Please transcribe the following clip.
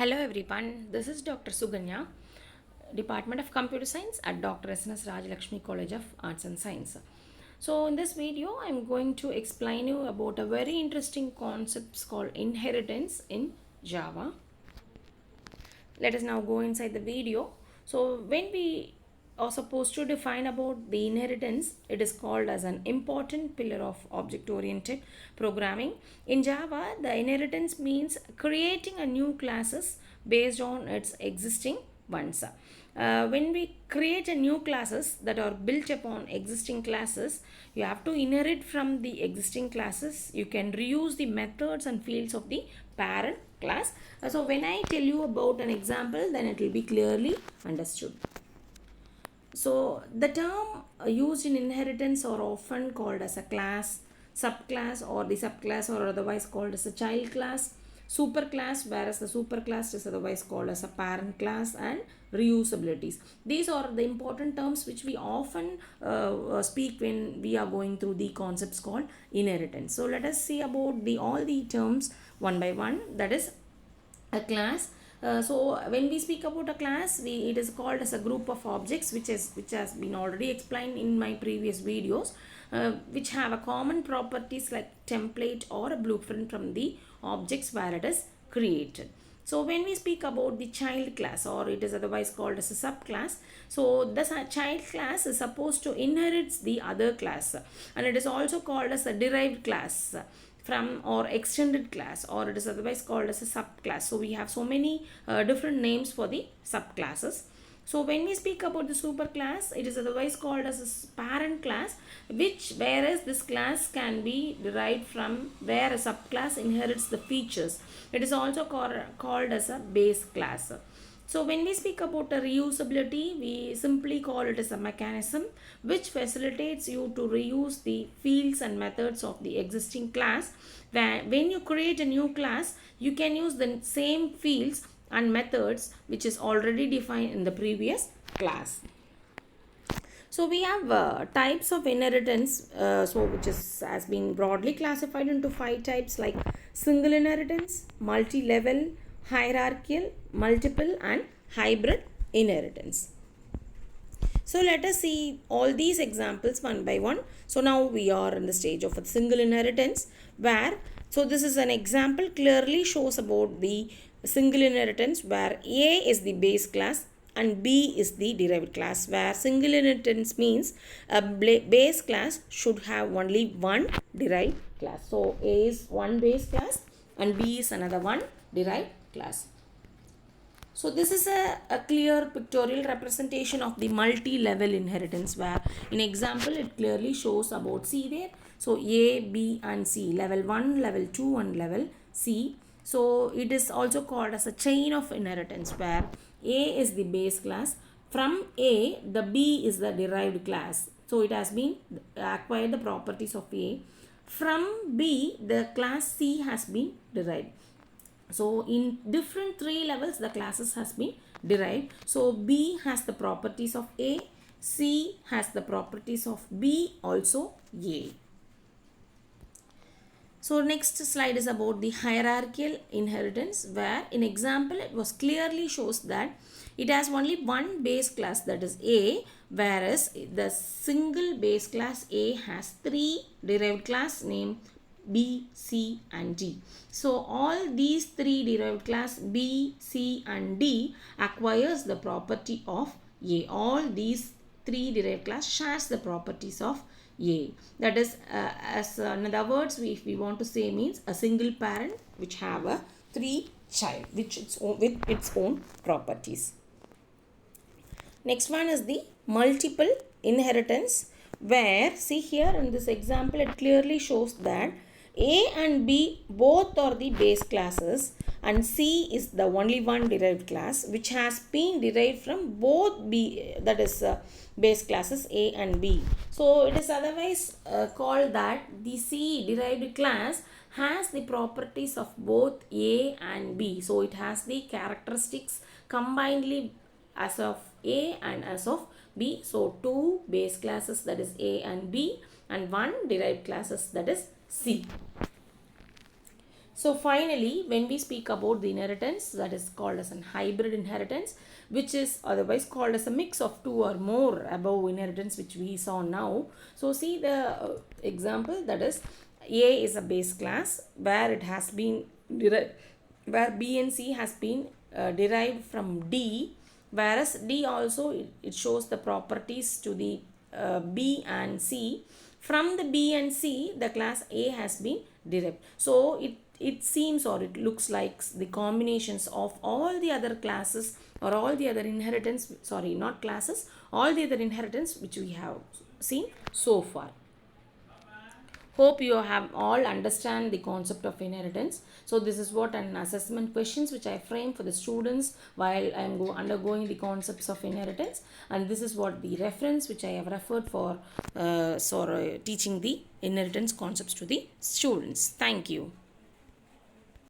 Hello everyone, this is Dr. Suganya, Department of Computer Science at Dr. S.N.S. Rajalakshmi College of Arts and Science. So in this video, I'm going to explain you about a very interesting concept called inheritance in Java. Let us now go inside the video. So when we are supposed to define about the inheritance, it is called as an important pillar of object-oriented programming. In Java, the inheritance means creating a new classes based on its existing ones. When we create a new classes that are built upon existing classes, you have to inherit from the existing classes. You can reuse the methods and fields of the parent class. So when I tell you about an example, then it will be clearly understood. So the term used in inheritance are often called as a class, subclass, or the subclass, or otherwise called as a child class, superclass, whereas the superclass is otherwise called as a parent class, and reusabilities. These are the important terms which we often speak when we are going through the concepts called inheritance. So let us see about the all the terms one by one. That is a class. So when we speak about a class, it is called as a group of objects which has been already explained in my previous videos, which have a common properties like template or a blueprint from the objects where it is created. So when we speak about the child class, or it is otherwise called as a subclass, so the child class is supposed to inherit the other class, and it is also called as a derived class from or extended class, or it is otherwise called as a subclass. So we have so many different names for the subclasses. So when we speak about the superclass, it is otherwise called as a parent class, which whereas this class can be derived from where a subclass inherits the features. It is also called as a base class. So when we speak about a reusability, we simply call it as a mechanism which facilitates you to reuse the fields and methods of the existing class. When you create a new class, you can use the same fields and methods which is already defined in the previous class. So we have types of inheritance, which has been broadly classified into 5 types, like single inheritance, multi-level, hierarchical, multiple, and hybrid inheritance. So let us see all these examples one by one. So now we are in the stage of a single inheritance, where so this is an example clearly shows about the single inheritance where A is the base class and B is the derived class, where single inheritance means a base class should have only one derived class. So A is one base class and B is another one derived class. So this is a clear pictorial representation of the multi-level inheritance, where in example it clearly shows about C there. So A, B and C, level 1, level 2 and level C. So it is also called as a chain of inheritance, where A is the base class. From A, the B is the derived class. So it has been acquired the properties of A. From B, the class C has been derived. So in different 3 levels, the classes has been derived. So B has the properties of A, C has the properties of B, also A. So next slide is about the hierarchical inheritance, where in example it was clearly shows that it has only one base class, that is A, whereas the single base class A has 3 derived class named B, C and D. So all these 3 derived class B, C and D acquires the property of A. All these 3 derived class shares the properties of A. That is, as in other words, if we want to say, means a single parent which have a 3 child with its own properties. Next one is the multiple inheritance, where see here in this example it clearly shows that A and B both are the base classes and C is the only one derived class which has been derived from both B, that is base classes A and B. So it is otherwise called that the C derived class has the properties of both A and B. So it has the characteristics combinedly as of A and as of B. So 2 base classes, that is A and B, and 1 derived classes, that is C. So finally, when we speak about the inheritance, that is called as an hybrid inheritance, which is otherwise called as a mix of two or more above inheritance, which we saw now. So see the example, that is A is a base class where it has been derived, where B and C has been derived from D, whereas D also it shows the properties to the B and C. From the B and C, the class A has been derived. So it seems or it looks like the combinations of all the other classes or all the other inheritance, sorry, not classes, all the other inheritance which we have seen so far. Hope you have all understand the concept of inheritance. So this is what an assessment questions which I frame for the students while I am undergoing the concepts of inheritance, and this is what the reference which I have referred for teaching the inheritance concepts to the students. Thank you.